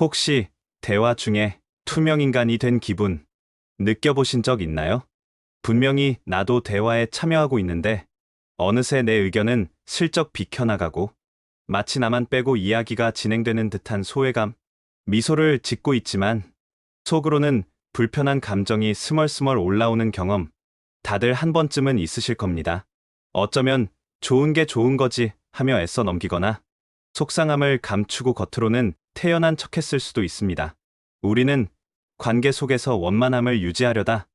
혹시 대화 중에 투명인간이 된 기분 느껴보신 적 있나요? 분명히 나도 대화에 참여하고 있는데 어느새 내 의견은 슬쩍 비켜나가고 마치 나만 빼고 이야기가 진행되는 듯한 소외감, 미소를 짓고 있지만 속으로는 불편한 감정이 스멀스멀 올라오는 경험 다들 한 번쯤은 있으실 겁니다. 어쩌면 좋은 게 좋은 거지 하며 애써 넘기거나 속상함을 감추고 겉으로는 태연한 척했을 수도 있습니다. 우리는 관계 속에서 원만함을 유지하려다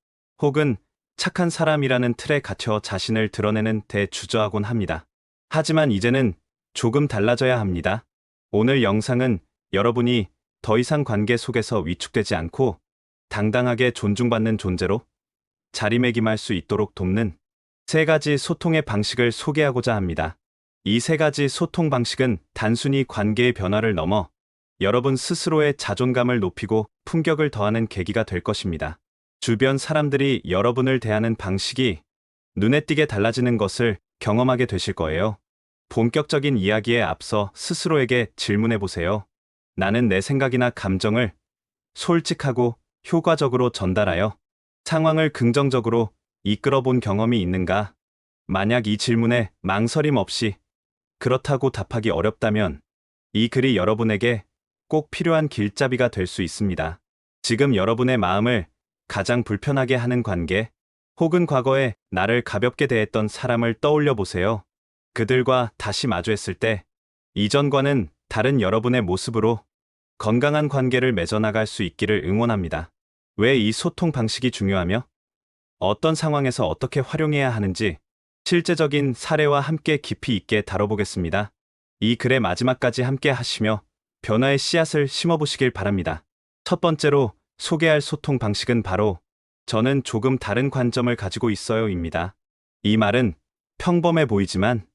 혹은 착한 사람이라는 틀에 갇혀 자신을 드러내는 데 주저하곤 합니다. 하지만 이제는 조금 달라져야 합니다. 오늘 영상은 여러분이 더 이상 관계 속에서 위축되지 않고 당당하게 존중받는 존재로 자리매김할 수 있도록 돕는 세 가지 소통의 방식을 소개하고자 합니다. 이 세 가지 소통 방식은 단순히 관계의 변화를 넘어 여러분 스스로의 자존감을 높이고 품격을 더하는 계기가 될 것입니다. 주변 사람들이 여러분을 대하는 방식이 눈에 띄게 달라지는 것을 경험하게 되실 거예요. 본격적인 이야기에 앞서 스스로에게 질문해 보세요. 나는 내 생각이나 감정을 솔직하고 효과적으로 전달하여 상황을 긍정적으로 이끌어 본 경험이 있는가? 만약 이 질문에 망설임 없이 그렇다고 답하기 어렵다면 이 글이 여러분에게 꼭 필요한 길잡이가 될 수 있습니다. 지금 여러분의 마음을 가장 불편하게 하는 관계, 혹은 과거에 나를 가볍게 대했던 사람을 떠올려 보세요. 그들과 다시 마주했을 때 이전과는 다른 여러분의 모습으로 건강한 관계를 맺어나갈 수 있기를 응원합니다. 왜 이 소통 방식이 중요하며 어떤 상황에서 어떻게 활용해야 하는지 실제적인 사례와 함께 깊이 있게 다뤄보겠습니다. 이 글의 마지막까지 함께 하시며 변화의 씨앗을 심어보시길 바랍니다. 첫 번째로 소개할 소통 방식은 바로 저는 조금 다른 관점을 가지고 있어요입니다. 이 말은 평범해 보이지만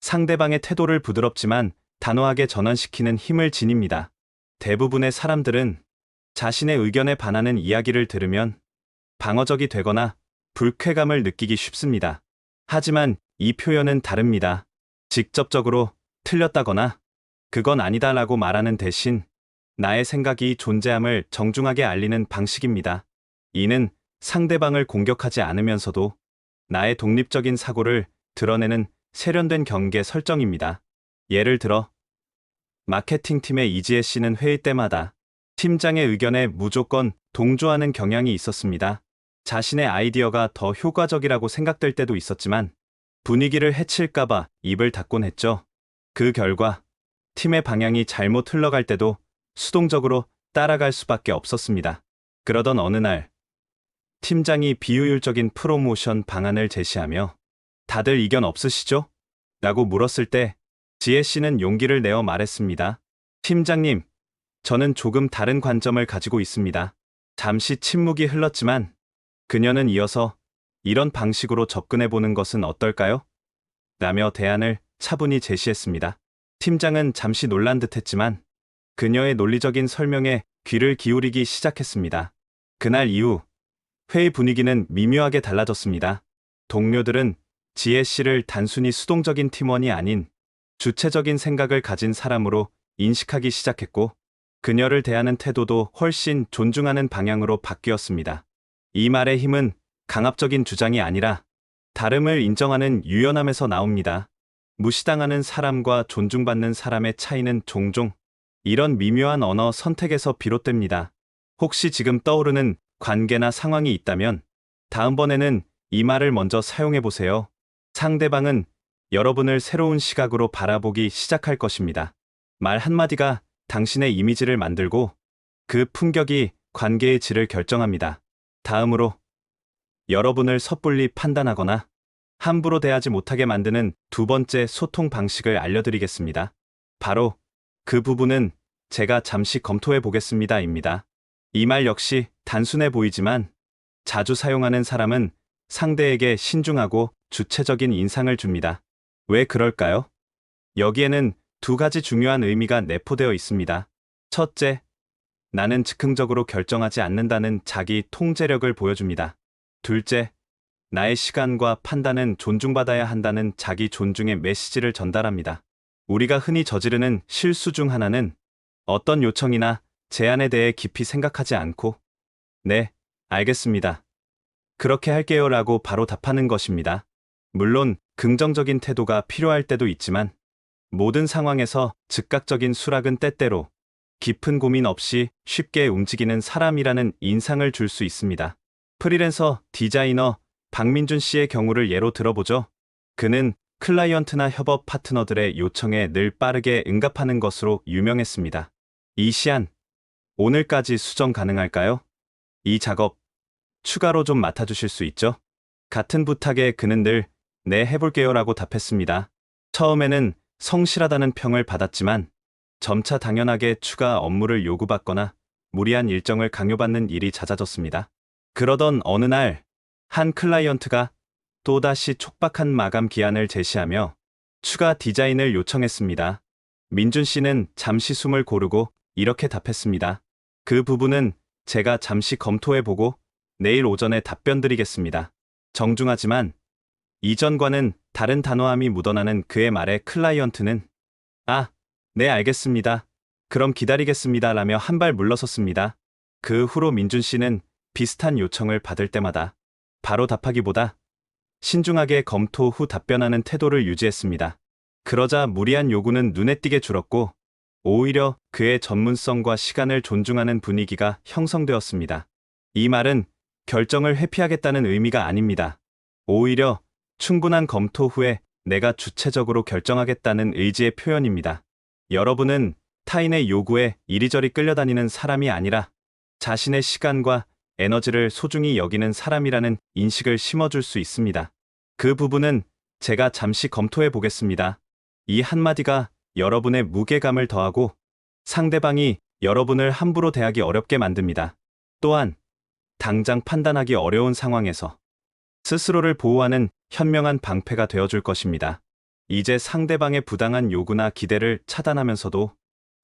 상대방의 태도를 부드럽지만 단호하게 전환시키는 힘을 지닙니다. 대부분의 사람들은 자신의 의견에 반하는 이야기를 들으면 방어적이 되거나 불쾌감을 느끼기 쉽습니다. 하지만 이 표현은 다릅니다. 직접적으로 틀렸다거나 그건 아니다라고 말하는 대신 나의 생각이 존재함을 정중하게 알리는 방식입니다. 이는 상대방을 공격하지 않으면서도 나의 독립적인 사고를 드러내는 세련된 경계 설정입니다. 예를 들어 마케팅팀의 이지혜 씨는 회의 때마다 팀장의 의견에 무조건 동조하는 경향이 있었습니다. 자신의 아이디어가 더 효과적이라고 생각될 때도 있었지만 분위기를 해칠까봐 입을 닫곤 했죠. 그 결과 팀의 방향이 잘못 흘러갈 때도 수동적으로 따라갈 수밖에 없었습니다. 그러던 어느 날 팀장이 비효율적인 프로모션 방안을 제시하며 다들 이견 없으시죠? 라고 물었을 때 지혜 씨는 용기를 내어 말했습니다. 팀장님, 저는 조금 다른 관점을 가지고 있습니다. 잠시 침묵이 흘렀지만 그녀는 이어서 이런 방식으로 접근해 보는 것은 어떨까요? 라며 대안을 차분히 제시했습니다. 팀장은 잠시 놀란 듯했지만 그녀의 논리적인 설명에 귀를 기울이기 시작했습니다. 그날 이후 회의 분위기는 미묘하게 달라졌습니다. 동료들은 지혜 씨를 단순히 수동적인 팀원이 아닌 주체적인 생각을 가진 사람으로 인식하기 시작했고 그녀를 대하는 태도도 훨씬 존중하는 방향으로 바뀌었습니다. 이 말의 힘은 강압적인 주장이 아니라 다름을 인정하는 유연함에서 나옵니다. 무시당하는 사람과 존중받는 사람의 차이는 종종 이런 미묘한 언어 선택에서 비롯됩니다. 혹시 지금 떠오르는 관계나 상황이 있다면 다음번에는 이 말을 먼저 사용해 보세요. 상대방은 여러분을 새로운 시각으로 바라보기 시작할 것입니다. 말 한마디가 당신의 이미지를 만들고 그 품격이 관계의 질을 결정합니다. 다음으로 여러분을 섣불리 판단하거나 함부로 대하지 못하게 만드는 두 번째 소통 방식을 알려드리겠습니다. 바로 그 부분은 제가 잠시 검토해 보겠습니다입니다. 이 말 역시 단순해 보이지만 자주 사용하는 사람은 상대에게 신중하고 주체적인 인상을 줍니다. 왜 그럴까요? 여기에는 두 가지 중요한 의미가 내포되어 있습니다. 첫째, 나는 즉흥적으로 결정하지 않는다는 자기 통제력을 보여줍니다. 둘째, 나의 시간과 판단은 존중받아야 한다는 자기 존중의 메시지를 전달합니다. 우리가 흔히 저지르는 실수 중 하나는 어떤 요청이나 제안에 대해 깊이 생각하지 않고 네, 알겠습니다. 그렇게 할게요 라고 바로 답하는 것입니다. 물론 긍정적인 태도가 필요할 때도 있지만 모든 상황에서 즉각적인 수락은 때때로 깊은 고민 없이 쉽게 움직이는 사람이라는 인상을 줄 수 있습니다. 프리랜서 디자이너 박민준 씨의 경우를 예로 들어보죠. 그는 클라이언트나 협업 파트너들의 요청에 늘 빠르게 응답하는 것으로 유명했습니다. 이시안, 오늘까지 수정 가능할까요? 이 작업 추가로 좀 맡아주실 수 있죠? 같은 부탁에 그는 늘 네, 해볼게요 라고 답했습니다. 처음에는 성실하다는 평을 받았지만 점차 당연하게 추가 업무를 요구받거나 무리한 일정을 강요받는 일이 잦아졌습니다. 그러던 어느 날 한 클라이언트가 또다시 촉박한 마감 기한을 제시하며 추가 디자인을 요청했습니다. 민준 씨는 잠시 숨을 고르고 이렇게 답했습니다. 그 부분은 제가 잠시 검토해보고 내일 오전에 답변 드리겠습니다. 정중하지만 이전과는 다른 단호함이 묻어나는 그의 말에 클라이언트는 아, 네 알겠습니다. 그럼 기다리겠습니다 라며 한 발 물러섰습니다. 그 후로 민준 씨는 비슷한 요청을 받을 때마다 바로 답하기보다 신중하게 검토 후 답변하는 태도를 유지했습니다. 그러자 무리한 요구는 눈에 띄게 줄었고 오히려 그의 전문성과 시간을 존중하는 분위기가 형성되었습니다. 이 말은 결정을 회피하겠다는 의미가 아닙니다. 오히려 충분한 검토 후에 내가 주체적으로 결정하겠다는 의지의 표현입니다. 여러분은 타인의 요구에 이리저리 끌려다니는 사람이 아니라 자신의 시간과 에너지를 소중히 여기는 사람이라는 인식을 심어줄 수 있습니다. 그 부분은 제가 잠시 검토해 보겠습니다. 이 한마디가 여러분의 무게감을 더하고 상대방이 여러분을 함부로 대하기 어렵게 만듭니다. 또한 당장 판단하기 어려운 상황에서 스스로를 보호하는 현명한 방패가 되어줄 것입니다. 이제 상대방의 부당한 요구나 기대를 차단하면서도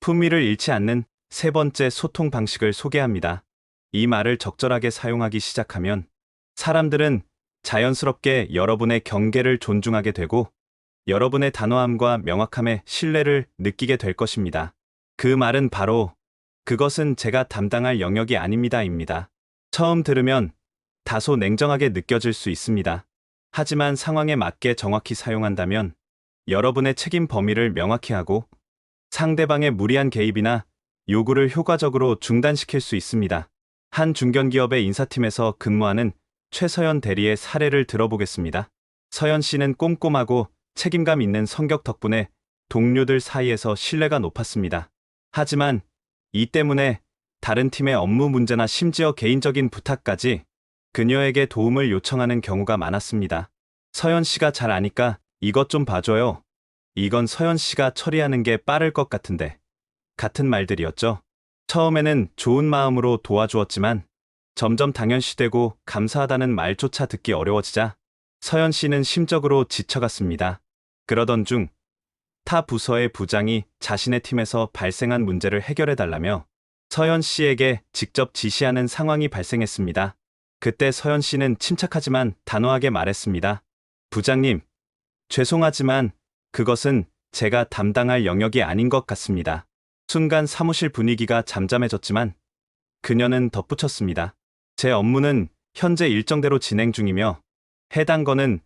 품위를 잃지 않는 세 번째 소통 방식을 소개합니다. 이 말을 적절하게 사용하기 시작하면 사람들은 자연스럽게 여러분의 경계를 존중하게 되고 여러분의 단호함과 명확함에 신뢰를 느끼게 될 것입니다. 그 말은 바로 그것은 제가 담당할 영역이 아닙니다입니다. 처음 들으면 다소 냉정하게 느껴질 수 있습니다. 하지만 상황에 맞게 정확히 사용한다면 여러분의 책임 범위를 명확히 하고 상대방의 무리한 개입이나 요구를 효과적으로 중단시킬 수 있습니다. 한 중견기업의 인사팀에서 근무하는 최서연 대리의 사례를 들어보겠습니다. 서연 씨는 꼼꼼하고 책임감 있는 성격 덕분에 동료들 사이에서 신뢰가 높았습니다. 하지만 이 때문에 다른 팀의 업무 문제나 심지어 개인적인 부탁까지 그녀에게 도움을 요청하는 경우가 많았습니다. 서연 씨가 잘 아니까 이것 좀 봐줘요. 이건 서연 씨가 처리하는 게 빠를 것 같은데. 같은 말들이었죠. 처음에는 좋은 마음으로 도와주었지만 점점 당연시되고 감사하다는 말조차 듣기 어려워지자 서연 씨는 심적으로 지쳐갔습니다. 그러던 중 타 부서의 부장이 자신의 팀에서 발생한 문제를 해결해달라며 서연 씨에게 직접 지시하는 상황이 발생했습니다. 그때 서연 씨는 침착하지만 단호하게 말했습니다. 부장님, 죄송하지만 그것은 제가 담당할 영역이 아닌 것 같습니다. 순간 사무실 분위기가 잠잠해졌지만 그녀는 덧붙였습니다. 제 업무는 현재 일정대로 진행 중이며 해당 건은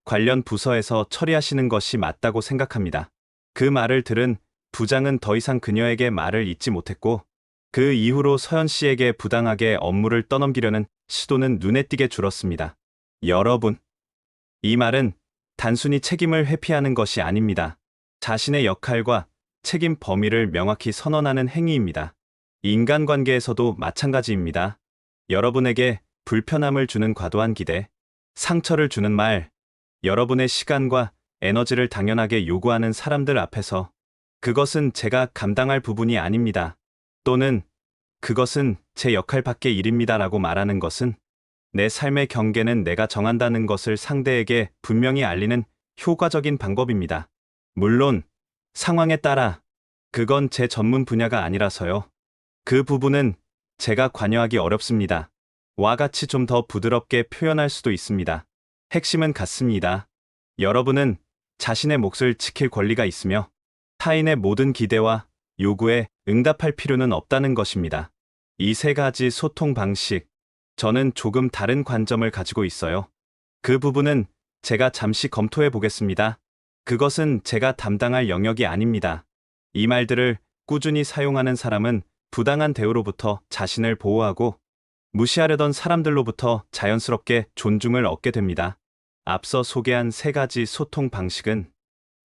관련 부서에서 처리하시는 것이 맞다고 생각합니다. 그 말을 들은 부장은 더 이상 그녀에게 말을 잇지 못했고 그 이후로 서연 씨에게 부당하게 업무를 떠넘기려는 시도는 눈에 띄게 줄었습니다. 여러분, 이 말은 단순히 책임을 회피하는 것이 아닙니다. 자신의 역할과 책임 범위를 명확히 선언하는 행위입니다. 인간관계에서도 마찬가지입니다. 여러분에게 불편함을 주는 과도한 기대, 상처를 주는 말, 여러분의 시간과 에너지를 당연하게 요구하는 사람들 앞에서 그것은 제가 감당할 부분이 아닙니다. 또는 그것은 제 역할 밖의 일입니다라고 말하는 것은 내 삶의 경계는 내가 정한다는 것을 상대에게 분명히 알리는 효과적인 방법입니다. 물론 상황에 따라 그건 제 전문 분야가 아니라서요. 그 부분은 제가 관여하기 어렵습니다. 와 같이 좀 더 부드럽게 표현할 수도 있습니다. 핵심은 같습니다. 여러분은 자신의 몫을 지킬 권리가 있으며 타인의 모든 기대와 요구에 응답할 필요는 없다는 것입니다. 이 세 가지 소통 방식, 저는 조금 다른 관점을 가지고 있어요. 그 부분은 제가 잠시 검토해 보겠습니다. 그것은 제가 담당할 영역이 아닙니다. 이 말들을 꾸준히 사용하는 사람은 부당한 대우로부터 자신을 보호하고 무시하려던 사람들로부터 자연스럽게 존중을 얻게 됩니다. 앞서 소개한 세 가지 소통 방식은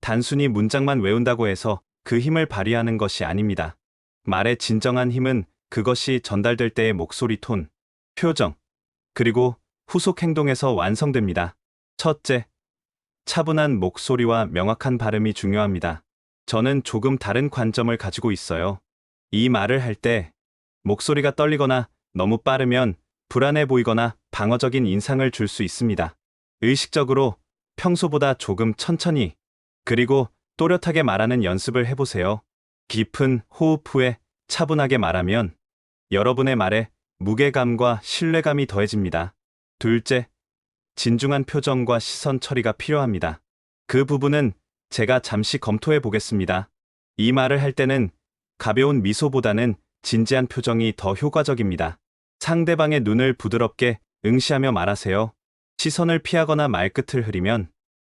단순히 문장만 외운다고 해서 그 힘을 발휘하는 것이 아닙니다. 말의 진정한 힘은 그것이 전달될 때의 목소리 톤, 표정, 그리고 후속 행동에서 완성됩니다. 첫째, 차분한 목소리와 명확한 발음이 중요합니다. 저는 조금 다른 관점을 가지고 있어요. 이 말을 할 때 목소리가 떨리거나 너무 빠르면 불안해 보이거나 방어적인 인상을 줄 수 있습니다. 의식적으로 평소보다 조금 천천히 그리고 또렷하게 말하는 연습을 해보세요. 깊은 호흡 후에 차분하게 말하면 여러분의 말에 무게감과 신뢰감이 더해집니다. 둘째, 진중한 표정과 시선 처리가 필요합니다. 그 부분은 제가 잠시 검토해 보겠습니다. 이 말을 할 때는 가벼운 미소보다는 진지한 표정이 더 효과적입니다. 상대방의 눈을 부드럽게 응시하며 말하세요. 시선을 피하거나 말끝을 흐리면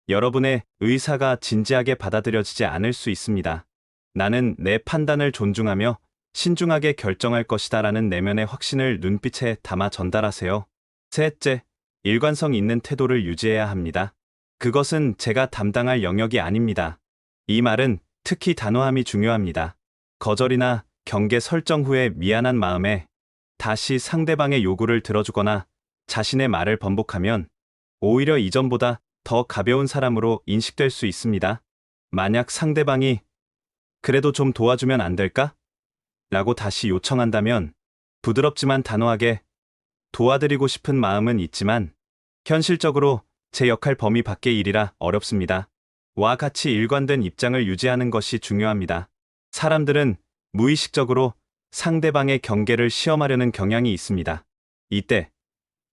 여러분의 의사가 진지하게 받아들여지지 않을 수 있습니다. 나는 내 판단을 존중하며 신중하게 결정할 것이다 라는 내면의 확신을 눈빛에 담아 전달하세요. 셋째, 일관성 있는 태도를 유지해야 합니다. 그것은 제가 담당할 영역이 아닙니다. 이 말은 특히 단호함이 중요합니다. 거절이나 경계 설정 후에 미안한 마음에 다시 상대방의 요구를 들어주거나 자신의 말을 번복하면 오히려 이전보다 더 가벼운 사람으로 인식될 수 있습니다. 만약 상대방이 그래도 좀 도와주면 안 될까? 라고 다시 요청한다면 부드럽지만 단호하게 도와드리고 싶은 마음은 있지만 현실적으로 제 역할 범위 밖의 일이라 어렵습니다. 와 같이 일관된 입장을 유지하는 것이 중요합니다. 사람들은 무의식적으로 상대방의 경계를 시험하려는 경향이 있습니다. 이때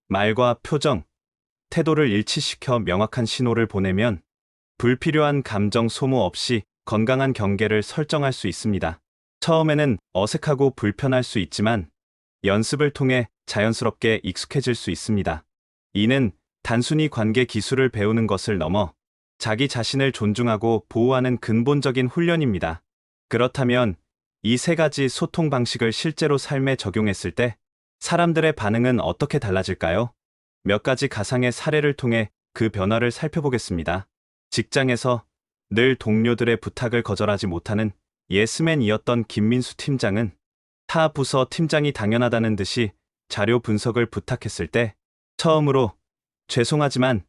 말과 표정, 태도를 일치시켜 명확한 신호를 보내면 불필요한 감정 소모 없이 건강한 경계를 설정할 수 있습니다. 처음에는 어색하고 불편할 수 있지만 연습을 통해 자연스럽게 익숙해질 수 있습니다. 이는 단순히 관계 기술을 배우는 것을 넘어 자기 자신을 존중하고 보호하는 근본적인 훈련입니다. 그렇다면 이 세 가지 소통 방식을 실제로 삶에 적용했을 때 사람들의 반응은 어떻게 달라질까요? 몇 가지 가상의 사례를 통해 그 변화를 살펴보겠습니다. 직장에서 늘 동료들의 부탁을 거절하지 못하는 예스맨이었던 김민수 팀장은 타 부서 팀장이 당연하다는 듯이 자료 분석을 부탁했을 때 처음으로 죄송하지만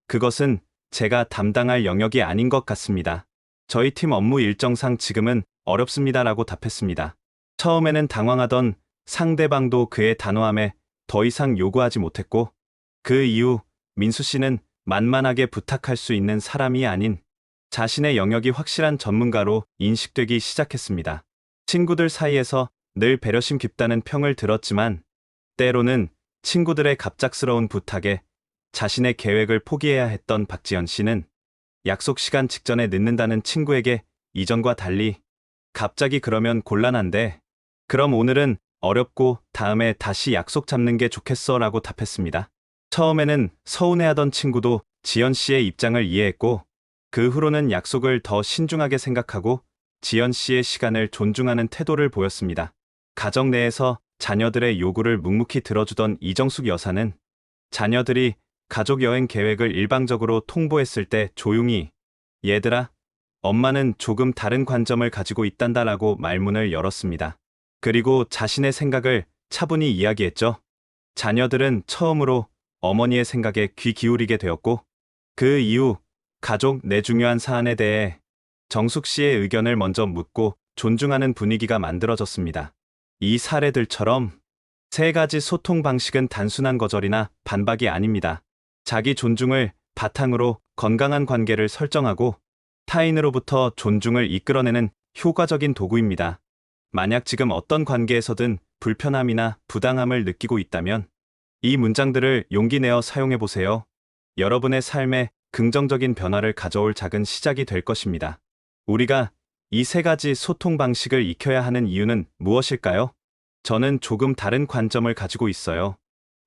그것은 제가 담당할 영역이 아닌 것 같습니다. 저희 팀 업무 일정상 지금은 어렵습니다라고 답했습니다. 처음에는 당황하던 상대방도 그의 단호함에 더 이상 요구하지 못했고 그 이후 민수 씨는 만만하게 부탁할 수 있는 사람이 아닌 자신의 영역이 확실한 전문가로 인식되기 시작했습니다. 친구들 사이에서 늘 배려심 깊다는 평을 들었지만 때로는 친구들의 갑작스러운 부탁에 자신의 계획을 포기해야 했던 박지연 씨는 약속 시간 직전에 늦는다는 친구에게 이전과 달리 갑자기 그러면 곤란한데 그럼 오늘은 어렵고 다음에 다시 약속 잡는 게 좋겠어 라고 답했습니다. 처음에는 서운해하던 친구도 지연 씨의 입장을 이해했고 그 후로는 약속을 더 신중하게 생각하고 지연 씨의 시간을 존중하는 태도를 보였습니다. 가정 내에서 자녀들의 요구를 묵묵히 들어주던 이정숙 여사는 자녀들이 가족 여행 계획을 일방적으로 통보했을 때 조용히 얘들아, 엄마는 조금 다른 관점을 가지고 있단다라고 말문을 열었습니다. 그리고 자신의 생각을 차분히 이야기했죠. 자녀들은 처음으로 어머니의 생각에 귀 기울이게 되었고 그 이후 가족 내 중요한 사안에 대해 정숙 씨의 의견을 먼저 묻고 존중하는 분위기가 만들어졌습니다. 이 사례들처럼 세 가지 소통 방식은 단순한 거절이나 반박이 아닙니다. 자기 존중을 바탕으로 건강한 관계를 설정하고 타인으로부터 존중을 이끌어내는 효과적인 도구입니다. 만약 지금 어떤 관계에서든 불편함이나 부당함을 느끼고 있다면 이 문장들을 용기 내어 사용해 보세요. 여러분의 삶에 긍정적인 변화를 가져올 작은 시작이 될 것입니다. 우리가 이 세 가지 소통 방식을 익혀야 하는 이유는 무엇일까요? 저는 조금 다른 관점을 가지고 있어요.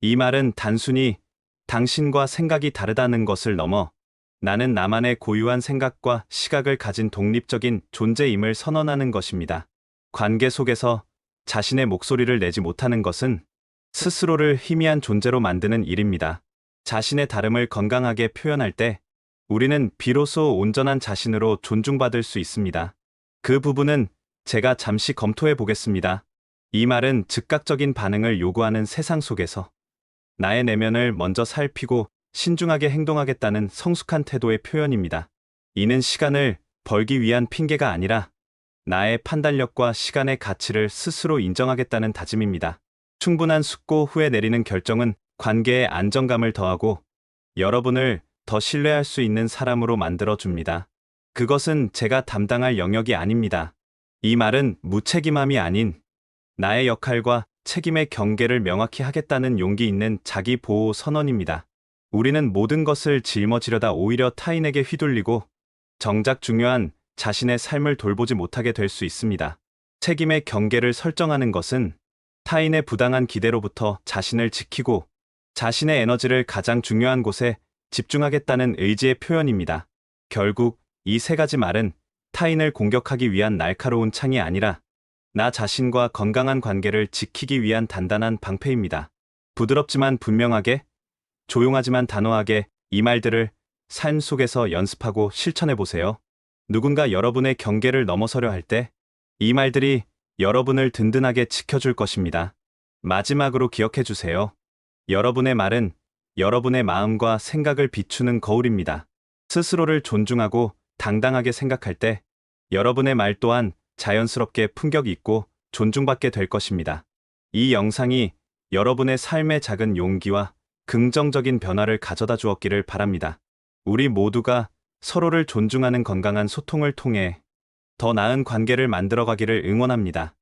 이 말은 단순히 당신과 생각이 다르다는 것을 넘어 나는 나만의 고유한 생각과 시각을 가진 독립적인 존재임을 선언하는 것입니다. 관계 속에서 자신의 목소리를 내지 못하는 것은 스스로를 희미한 존재로 만드는 일입니다. 자신의 다름을 건강하게 표현할 때 우리는 비로소 온전한 자신으로 존중받을 수 있습니다. 그 부분은 제가 잠시 검토해 보겠습니다. 이 말은 즉각적인 반응을 요구하는 세상 속에서 나의 내면을 먼저 살피고 신중하게 행동하겠다는 성숙한 태도의 표현입니다. 이는 시간을 벌기 위한 핑계가 아니라 나의 판단력과 시간의 가치를 스스로 인정하겠다는 다짐입니다. 충분한 숙고 후에 내리는 결정은 관계에 안정감을 더하고 여러분을 더 신뢰할 수 있는 사람으로 만들어줍니다. 그것은 제가 담당할 영역이 아닙니다. 이 말은 무책임함이 아닌 나의 역할과 책임의 경계를 명확히 하겠다는 용기 있는 자기 보호 선언입니다. 우리는 모든 것을 짊어지려다 오히려 타인에게 휘둘리고 정작 중요한 자신의 삶을 돌보지 못하게 될 수 있습니다. 책임의 경계를 설정하는 것은 타인의 부당한 기대로부터 자신을 지키고 자신의 에너지를 가장 중요한 곳에 집중하겠다는 의지의 표현입니다. 결국 이 세 가지 말은 타인을 공격하기 위한 날카로운 창이 아니라 나 자신과 건강한 관계를 지키기 위한 단단한 방패입니다. 부드럽지만 분명하게, 조용하지만 단호하게 이 말들을 삶 속에서 연습하고 실천해 보세요. 누군가 여러분의 경계를 넘어서려 할 때 이 말들이 여러분을 든든하게 지켜줄 것입니다. 마지막으로 기억해 주세요. 여러분의 말은 여러분의 마음과 생각을 비추는 거울입니다. 스스로를 존중하고 당당하게 생각할 때 여러분의 말 또한 자연스럽게 품격 있고 존중받게 될 것입니다. 이 영상이 여러분의 삶의 작은 용기와 긍정적인 변화를 가져다 주었기를 바랍니다. 우리 모두가 서로를 존중하는 건강한 소통을 통해 더 나은 관계를 만들어가기를 응원합니다.